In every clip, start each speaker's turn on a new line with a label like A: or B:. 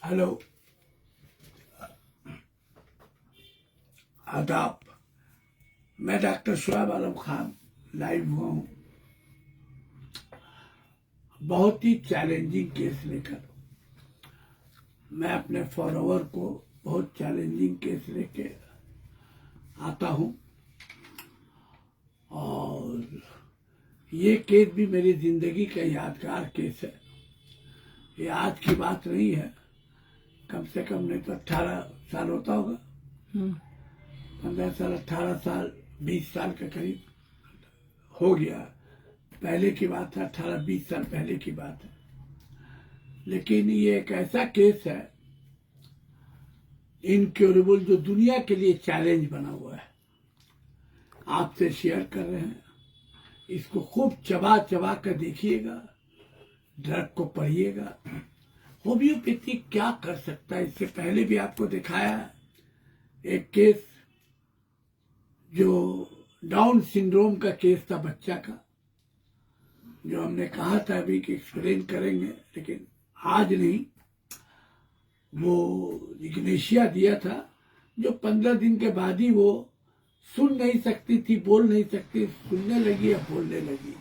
A: Hello, आदाब। मैं doctor Shoaib आलम Khan live हुआ हूँ बहुत ही चैलेंजिंग केस लेकर। मैं अपने फॉलोअर को बहुत चैलेंजिंग केस लेके आता हूँ और ये केस भी मेरी जिंदगी का यादगार केस है। ये आज की बात नहीं है, कम से कम नहीं तो 18 साल होता होगा, 15 साल, 18 साल, 20 साल के करीब हो गया। पहले की बात है, 18-20 साल पहले की बात है। लेकिन ये एक ऐसा केस है इनक्योरेबल, जो दुनिया के लिए चैलेंज बना हुआ है। आपसे शेयर कर रहे हैं, इसको खूब चबा चबा कर देखिएगा, ड्रग को पढ़िएगा। होम्योपैथी क्या कर सकता है, इससे पहले भी आपको दिखाया है एक केस जो डाउन सिंड्रोम का केस था, बच्चा का, जो हमने कहा था अभी कि एक्सप्लेन करेंगे, लेकिन आज नहीं। वो इग्नेशिया दिया था, जो 15 दिन के बाद ही वो सुन नहीं सकती थी, बोल नहीं सकती, सुनने लगी या बोलने लगी।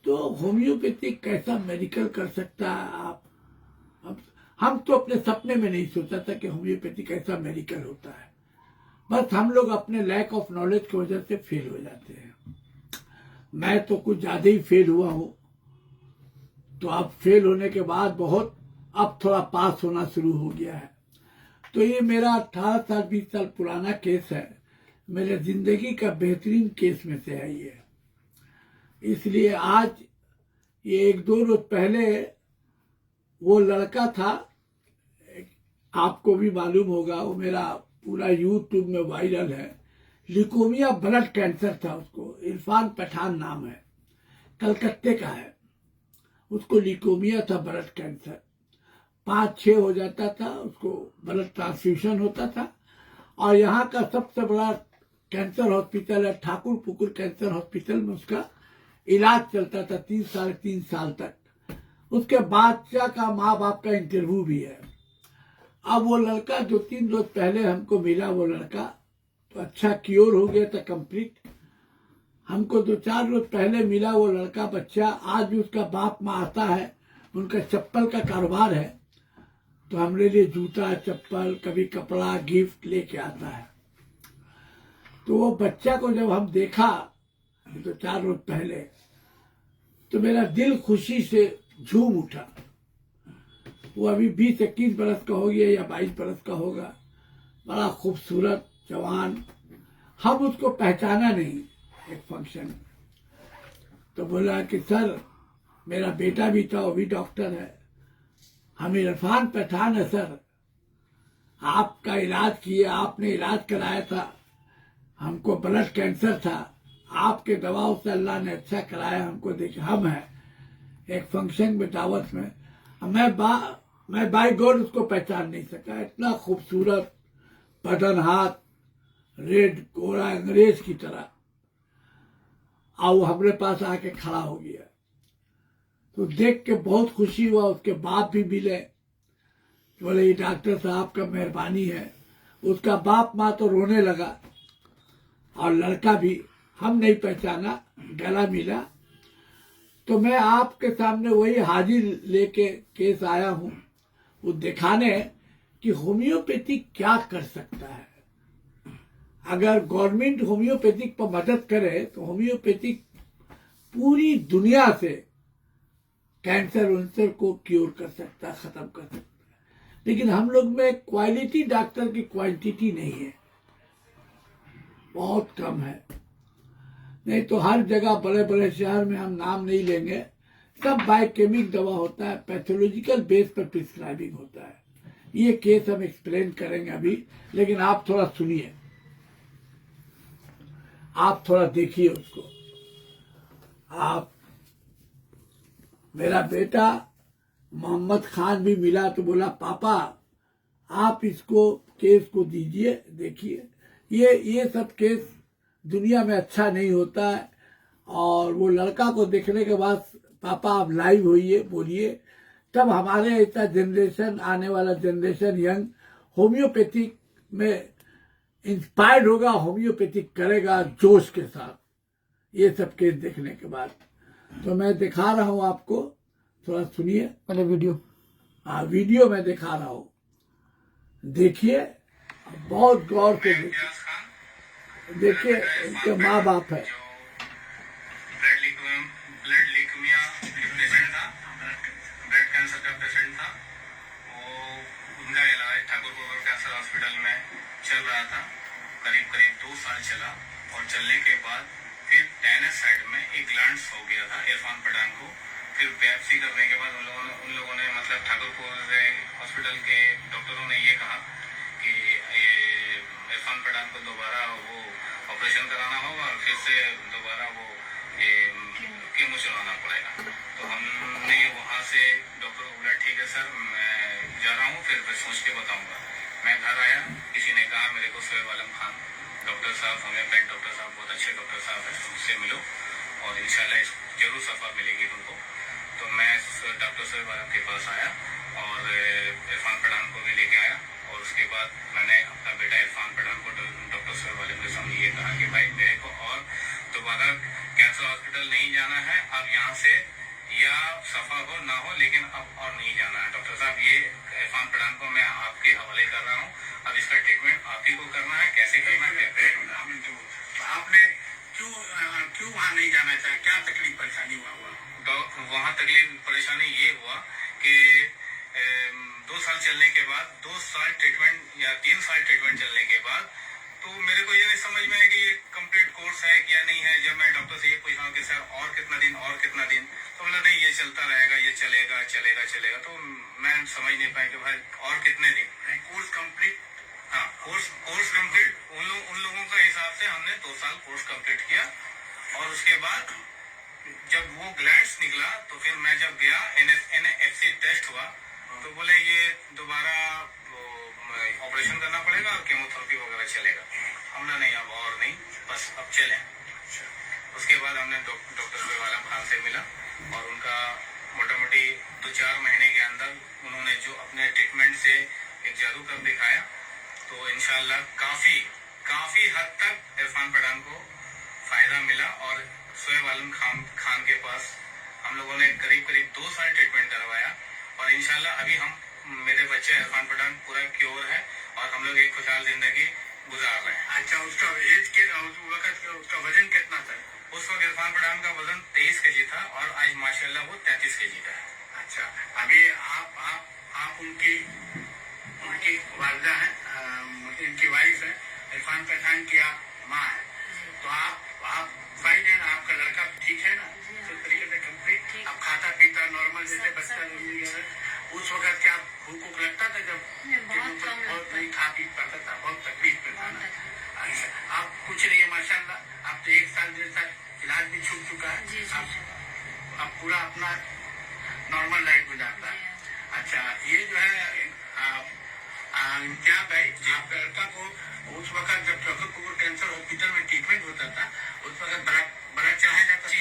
A: तो होम्योपैथी कैसा मेडिकल कर सकता है आप? हम तो अपने सपने में नहीं सोचा था कि होम्योपैथी कैसा मेडिकल होता है। बस हम लोग अपने लैक ऑफ नॉलेज की वजह से फेल हो जाते हैं। मैं तो कुछ ज्यादा ही फेल हुआ हूं, तो अब फेल होने के बाद बहुत अब थोड़ा पास होना शुरू हो गया है। तो ये मेरा 18 साल 20 साल पुराना केस है, मेरे जिंदगी का बेहतरीन केस में से है ये। इसलिए आज ये 1-2 रोज पहले वो लड़का था, आपको भी मालूम होगा, वो मेरा पूरा यूट्यूब में वायरल है। ल्यूकेमिया ब्लड कैंसर था उसको, इरफान पठान नाम है, कलकत्ते का है। उसको ल्यूकेमिया था, ब्लड कैंसर, 5-6 हो जाता था, उसको ब्लड ट्रांसफ्यूजन होता था। और यहाँ का सबसे बड़ा कैंसर हॉस्पिटल है ठाकुर पुकुर कैंसर हॉस्पिटल में उसका इलाज चलता था 3-3.5 साल तक। उसके बच्चा का माँ बाप का इंटरव्यू भी है। अब वो लड़का 2-3 रोज पहले हमको मिला, वो लड़का तो अच्छा क्योर हो गया था कंप्लीट। हमको 2-4 रोज पहले मिला वो लड़का बच्चा। आज भी उसका बाप माँ आता है, उनका चप्पल का कारोबार है, तो हमारे लिए जूता चप्पल कभी कपड़ा गिफ्ट लेके आता है। तो वो बच्चा को जब हम देखा 2-4 रोज पहले, तो मेरा दिल खुशी से झूम उठा। वो अभी 20-21 बरस का हो गया या 22 बरस का होगा, बड़ा खूबसूरत जवान। हम उसको पहचाना नहीं एक फंक्शन में, तो बोला कि सर मेरा बेटा भी था, वो भी डॉक्टर है, हम इरफान पठान है सर, आपका इलाज किए, आपने इलाज कराया था, हमको ब्लड कैंसर था, आपके दवाओं से अल्लाह ने अच्छा कराया, हमको देखे हम हैं एक फंक्शन में, दावत में। मैं बाय गॉड उसको पहचान नहीं सका, इतना खूबसूरत बदन, हाथ रेड गोरा अंग्रेज की तरह। और वो हमारे पास आके खड़ा हो गया, तो देख के बहुत खुशी हुआ। उसके बाप भी मिले, बोले ये डॉक्टर साहब का मेहरबानी है। उसका बाप माँ तो रोने लगा, और लड़का भी, हम नहीं पहचाना, गला मिला। तो मैं आपके सामने वही हाजिर लेके केस आया हूं, वो दिखाने कि होम्योपैथी क्या कर सकता है। अगर गवर्नमेंट होम्योपैथिक पर मदद करे तो होम्योपैथिक पूरी दुनिया से कैंसर वंसर को क्योर कर सकता है, खत्म कर सकता है। लेकिन हम लोग में क्वालिटी डॉक्टर की क्वांटिटी नहीं है, बहुत कम है। नहीं तो हर जगह बड़े बड़े शहर में, हम नाम नहीं लेंगे, सब बायोकेमिक दवा होता है, पैथोलॉजिकल बेस पर प्रिस्क्राइबिंग होता है। ये केस हम एक्सप्लेन करेंगे अभी, लेकिन आप थोड़ा सुनिए, आप थोड़ा देखिए उसको। आप, मेरा बेटा मोहम्मद खान भी मिला, तो बोला पापा आप इसको केस को दीजिए, देखिए ये सब केस दुनिया में अच्छा नहीं होता है। और वो लड़का को देखने के बाद पापा आप लाइव होइए, बोलिए तब हमारे इतना जनरेशन, आने वाला जनरेशन यंग होम्योपैथिक में इंस्पायर्ड होगा, होम्योपैथिक करेगा जोश के साथ, ये सब केस देखने के बाद। तो मैं दिखा रहा हूं आपको, थोड़ा सुनिए
B: पहले वीडियो।
A: हाँ, वीडियो में दिखा रहा हूं, देखिए, बहुत गौर से देखिए। इनके माँ बाप है।
C: ब्लड ल्यूकेमिया पेशेंट था, ब्लड कैंसर का पेशेंट था। वो उनका इलाज ठाकुर कोबर कैंसर हॉस्पिटल में चल रहा था, करीब 2 साल चला। और चलने के बाद फिर टेनिस साइड में एक ग्लैंड्स हो गया था इरफान पठान को। फिर बायोप्सी करने के बाद उन लोगों ने मतलब ठाकुर कोबर हॉस्पिटल के डॉक्टरों ने ये कहा कि इरफान पठान को दोबारा वो ऑपरेशन कराना होगा और फिर से दोबारा वो केमो चलाना पड़ेगा। तो हमने वहाँ से डॉक्टर को बोला ठीक है सर, मैं जा रहा हूँ, फिर मैं सोच के बताऊंगा। मैं घर आया, किसी ने कहा मेरे को शोएब आलम खान डॉक्टर साहब, होम्योपैथ डॉक्टर साहब, बहुत अच्छे डॉक्टर साहब है, उनसे मिलो और इंशाल्लाह जरूर सफा मिलेगी तुमको। तो मैं डॉक्टर शोएब आलम के पास आया और इरफान पठान को भी लेके आया। और उसके बाद मैंने अपना बेटा इरफान पठान को डॉक्टर शोएब आलम के सामने ये कहा कि भाई मेरे को और दोबारा कैंसर हॉस्पिटल नहीं जाना है, अब यहाँ से या सफा हो ना हो, लेकिन अब और नहीं जाना है। डॉक्टर साहब, ये इरफान पठान को मैं आपके हवाले कर रहा हूँ, अब इसका ट्रीटमेंट आप ही को करना है, कैसे करना है। तो आपने क्यों वहाँ नहीं जाना चाहे, क्या तकलीफ परेशानी हुआ? वहाँ तकलीफ परेशानी ये हुआ कि 2 साल चलने के बाद, 2 साल ट्रीटमेंट या 3 साल ट्रीटमेंट चलने के बाद, तो मेरे को ये नहीं समझ में है कि ये कंप्लीट कोर्स है क्या नहीं है। जब मैं डॉक्टर से ये पूछ रहा हूँ कि सर और कितना दिन, तो बोला नहीं ये चलता रहेगा, ये चलेगा। तो मैं समझ नहीं पाया कि भाई और कितने दिन कोर्स कंप्लीट। हाँ, कोर्स कंप्लीट उन लोगों का हिसाब से हमने 2 साल कोर्स कंप्लीट किया। और उसके बाद जब वो ग्लैंड्स निकला तो फिर मैं जब गया NFC टेस्ट हुआ तो बोले ये दोबारा ऑपरेशन करना पड़ेगा और केमोथेरेपी वगैरह चलेगा। हमने नहीं, अब और नहीं, बस अब चले। उसके बाद हमने डॉक्टर शोएब आलम खान से मिला और उनका मोटा मोटी 2-4 महीने के अंदर उन्होंने जो अपने ट्रीटमेंट से एक जादू कर दिखाया। तो इंशाल्लाह काफी हद तक इरफान पठान को फायदा मिला। और शोएब आलम खान के पास हम लोगों ने करीब 2 साल ट्रीटमेंट करवाया और इंशाल्लाह अभी मेरे बच्चे इरफान पठान पूरा क्योर है और हम लोग एक खुशहाल जिंदगी गुजार रहे हैं। अच्छा, उसका एज के वक्त उसका वजन कितना था? उस वक्त इरफान पठान का वजन 23 kg था और आज माशाल्लाह वो 33 kg का है। अच्छा, अभी आप उनकी वालिदा है, इनकी वाइफ है, इरफान पठान की आप माँ है, तो आप फाइन है ना? आपका लड़का ठीक है ना? तो तरीके से कंप्लीट अब खाता पीता नॉर्मल जैसे बच्चा है। उस वक्त क्या भूख लगता था जब बहुत नहीं खा पी पाता था, बहुत तकलीफ में था ना? अच्छा, आप कुछ नहीं है माशाल्लाह, आप तो 1 साल 1.5 साल इलाज भी छूट चुका है, अब पूरा अपना नॉर्मल लाइफ गुजारता है। अच्छा, ये जो है क्या भाई, आपका लड़का को उस वक्त जब ठाकुर कोबर कैंसर हॉस्पिटल में ट्रीटमेंट होता था उस वक्त ब्लड चढ़ाया जाता था?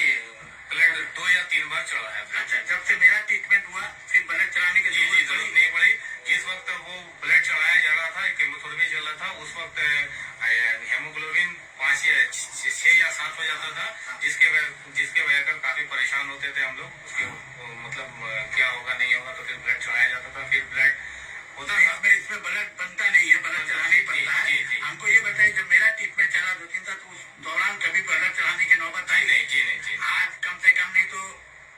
C: ब्लड 2 या 3 बार चढ़ा है। अच्छा, जब से मेरा ट्रीटमेंट हुआ फिर ब्लड चढ़ाने की जरूरत नहीं पड़ी। जिस वक्त वो ब्लड चढ़ाया जा रहा था, केमोथेरेपी चल रहा था, उस वक्त हेमोग्लोबिन 5 या 6 या 7 हो जाता था, जिसके वजह कर काफी परेशान होते थे हम लोग। उसके मतलब क्या होगा नहीं होगा, तो फिर ब्लड चढ़ाया जाता था, फिर ब्लड होता था। इसमें ब्लड बनता नहीं है, ब्लड चढ़ाना ही पड़ता है। हमको ये बताइए, जब मेरा ट्रीटमेंट चला 2-3 साल, तो उस दौरान कभी ब्लड चढ़ाने की नौबत आई? नहीं जी। आज कम से कम नहीं तो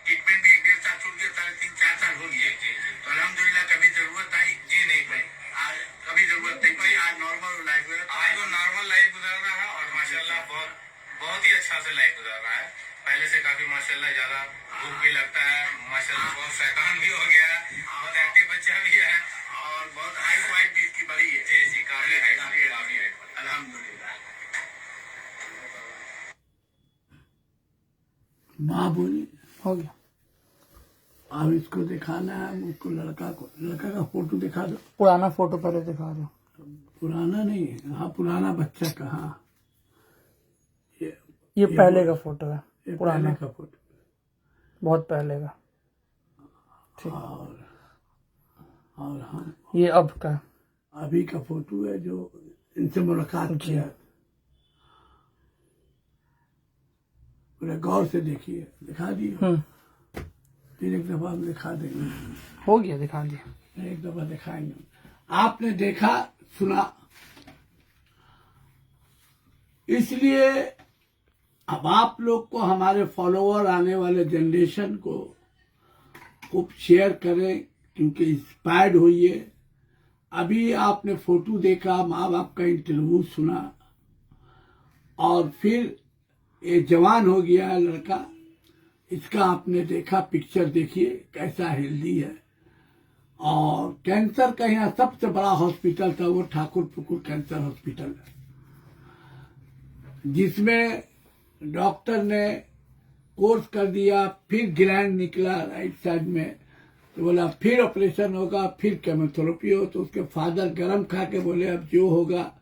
C: ट्रीटमेंट भी 1.5 साल छूट गया, 3-4 साल हो गया। तो अल्हम्दुलिल्लाह कभी जरूरत आई? जी नहीं भाई, आज कभी जरूरत नहीं पड़ी। आज नॉर्मल लाइफ गुजार रहा है और माशाल्लाह बहुत ही अच्छा से लाइफ गुजार रहा है। पहले से काफी माशाल्लाह ज्यादा भूख भी लगता है, माशाल्लाह बहुत शैतान भी हो गया है, बहुत एक्टिव बच्चा भी है और बहुत हाइट वाइट भी इसकी बड़ी है। जी, काफी अल्हम्दुलिल्लाह।
A: माँ बोली
B: हो गया।
A: अब इसको दिखाना है, मुझको लड़का का फोटो दिखा दो।
B: पुराना फोटो पहले दिखा दो।
A: पुराना नहीं, हाँ पुराना बच्चा कहाँ,
B: ये पहले का फोटो है,
A: ये
B: पुराना
A: का फोटो,
B: बहुत पहले का। ठीक।
A: और और हम
B: ये अब का।
A: अभी का फोटो है जो इनसे मुलाकात किया। पूरे गौर से देखिए, दिखा दिए, फिर एक दफा हम दिखा देंगे।
B: हो गया, दिखा दिया।
A: एक दफा दिखाएंगे। आपने देखा सुना, इसलिए अब आप लोग को, हमारे फॉलोअर, आने वाले जनरेशन को खूब शेयर करें, क्योंकि इंस्पायर्ड होइए। अभी आपने फोटो देखा, माँ बाप का इंटरव्यू सुना, और फिर ये जवान हो गया है लड़का, इसका आपने देखा, पिक्चर देखिए कैसा हेल्दी है। और कैंसर का यहाँ सबसे बड़ा हॉस्पिटल था वो ठाकुर पुकुर कैंसर हॉस्पिटल है, जिसमें डॉक्टर ने कोर्स कर दिया, फिर ग्लैंड निकला राइट साइड में, तो बोला फिर ऑपरेशन होगा, फिर केमोथेरेपी हो। तो उसके फादर गरम खा के बोले अब जो होगा,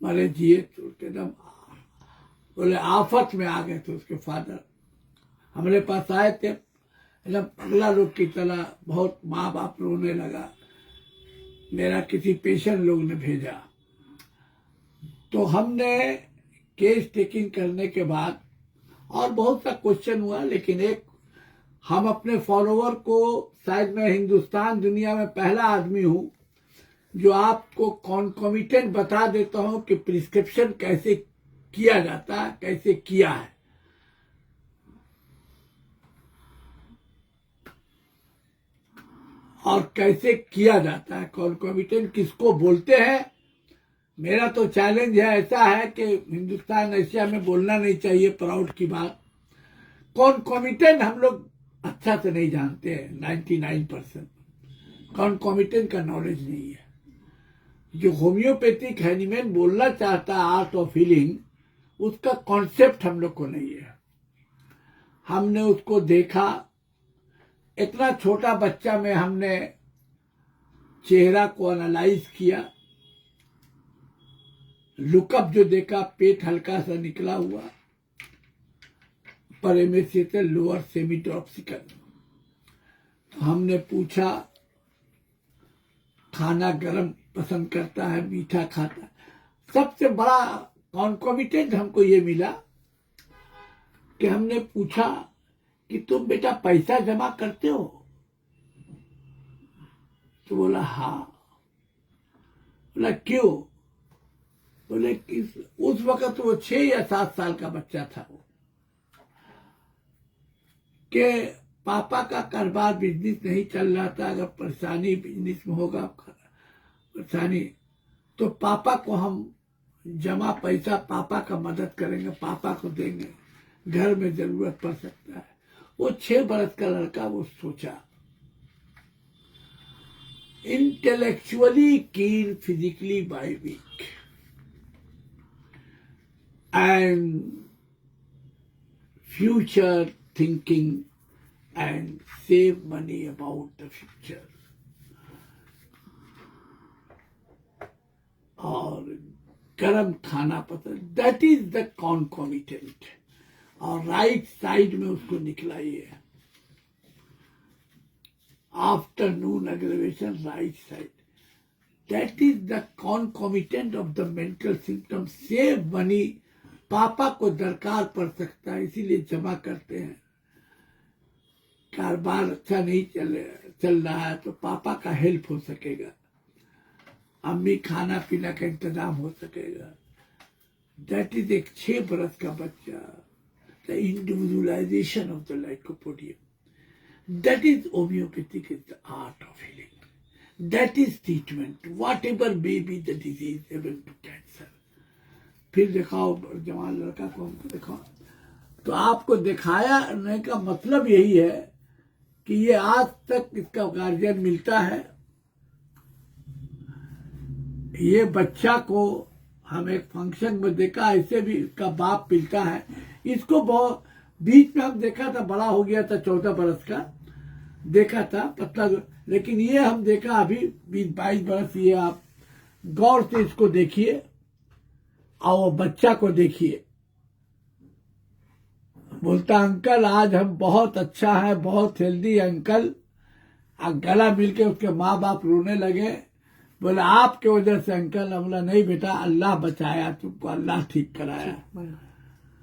A: मरे जिए, तो एकदम बोले आफत में आ गए। तो उसके फादर हमारे पास आए थे, एकदम पगला लोग की तरह, बहुत माँ बाप रोने लगा। मेरा किसी पेशेंट लोग ने भेजा, तो हमने केस टेकिंग करने के बाद और बहुत सा क्वेश्चन हुआ, लेकिन एक, हम अपने फॉलोअर को, शायद मैं हिंदुस्तान दुनिया में पहला आदमी हूं जो आपको कॉन्कोमिटेंट बता देता हूं कि प्रिस्क्रिप्शन कैसे किया जाता है, कैसे किया है। और कैसे किया जाता है, कॉन्कोमिटेंट किसको बोलते हैं। मेरा तो चैलेंज है, ऐसा है कि हिंदुस्तान एशिया में बोलना नहीं चाहिए, प्राउड की बात। कॉन्कोमिटेंट हम लोग अच्छा से नहीं जानते हैं, 99% कॉन्कोमिटेंट का नॉलेज नहीं है। जो होम्योपैथिक हैनीमैन बोलना चाहता है, आर्ट ऑफ हीलिंग, उसका कॉन्सेप्ट हम लोग को नहीं है। हमने उसको देखा, इतना छोटा बच्चा में हमने चेहरा को एनालाइज किया, लुकअप जो देखा, पेट हल्का सा निकला हुआ, पर एमेसिएटर लोअर सेमीड्रॉप्सिकल। तो हमने पूछा, खाना गरम पसंद करता है, मीठा खाता है। सबसे बड़ा कॉन्कोमिटेंट हमको ये मिला कि हमने पूछा कि तुम बेटा पैसा जमा करते हो? तो बोला हाँ। बोला क्यों? बोले कि उस वक्त वो 6 या 7 साल का बच्चा था, वो कि पापा का कारोबार बिजनेस नहीं चल रहा था, अगर परेशानी बिजनेस में होगा परेशानी, तो पापा को हम जमा पैसा, पापा का मदद करेंगे, पापा को देंगे, घर में जरूरत पड़ सकता है। वो 6 बरस का लड़का वो सोचा। Intellectually keen, physically by weak, and future thinking and save money about the future. और गरम खाना पसंद, दैट इज द कॉन्कोमिटेंट। और राइट साइड में उसको निकलाइए, afternoon aggravation, right side, that is the concomitant of the mental symptom. Save money, पापा को दरकार पड़ सकता है, इसीलिए जमा करते हैं। कारोबार अच्छा नहीं चल रहा है तो पापा का हेल्प हो सकेगा, अम्मी खाना पीना का इंतजाम हो सकेगा। दैट इज एक 6 बरस का बच्चा, the individualization of the lycopodium. That is homeopathic, is the art of healing. That is treatment, whatever may be the disease, even to cancer. फिर दिखाओ जवान लड़का को, हमको दिखाओ। तो आपको दिखाने का मतलब यही है कि ये आज तक इसका गार्जियन मिलता है। ये बच्चा को हम एक फंक्शन में देखा, ऐसे भी इसका बाप मिलता है। इसको बहुत बीच में हम देखा था, बड़ा हो गया था, 14 बरस का देखा था, पतला, लेकिन ये हम देखा अभी 20-22 बरस। ये आप गौर से इसको देखिए और वो बच्चा को देखिए। बोलता अंकल आज हम बहुत अच्छा है, बहुत हेल्दी अंकल, गला मिल के उसके माँ बाप रोने लगे, बोले आपके वजह से अंकल। बोला नहीं बेटा, अल्लाह बचाया तुमको, अल्लाह ठीक कराया।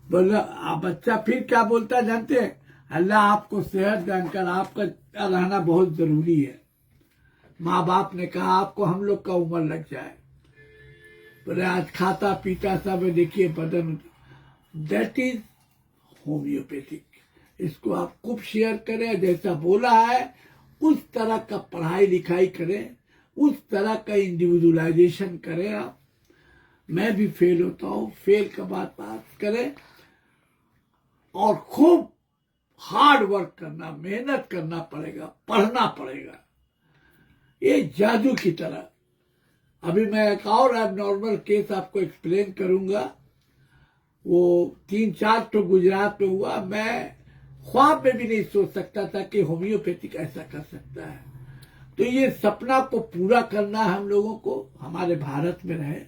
A: बोला बच्चा फिर क्या बोलता है जानते हैं? अल्लाह आपको सेहत दे अंकल, आपका रहना बहुत जरूरी है। माँ बाप ने कहा आपको हम लोग का उम्र लग जाए। बोले आज खाता पीता सब है, देखिए बदन। That is homeopathic. इसको आप खूब शेयर करें, जैसा बोला है उस तरह का पढ़ाई लिखाई करें, उस तरह का इंडिविजुअलाइजेशन करें। आप, मैं भी फेल होता हूँ, फेल का बात करें और खूब हार्ड वर्क करना, मेहनत करना पड़ेगा, पढ़ना पड़ेगा, ये जादू की तरह। अभी मैं एक और एबनॉर्मल केस आपको एक्सप्लेन करूंगा। वो 3-4 तो गुजरात में हुआ। मैं ख्वाब में भी नहीं सोच सकता था कि होम्योपैथिक ऐसा कर सकता है। तो ये सपना को पूरा करना हम लोगों को, हमारे भारत में रहे,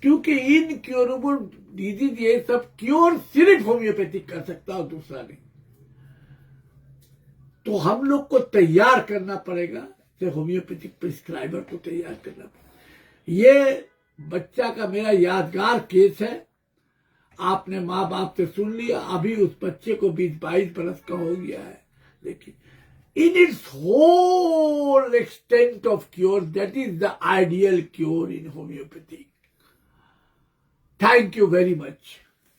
A: क्योंकि इनक्योरेबल डिजीज ये सब क्योर सिर्फ होम्योपैथिक कर सकता और दूसरा नहीं। तो हम लोग को तैयार करना पड़ेगा, होम्योपैथिक प्रिस्क्राइबर को तैयार करना पड़ेगा। ये बच्चा का मेरा यादगार केस है। आपने माँ बाप से सुन लिया, अभी उस बच्चे को 20-22 बरस का हो गया है, लेकिन in its whole extent of cure, that is the ideal cure in homeopathy. Thank you very much.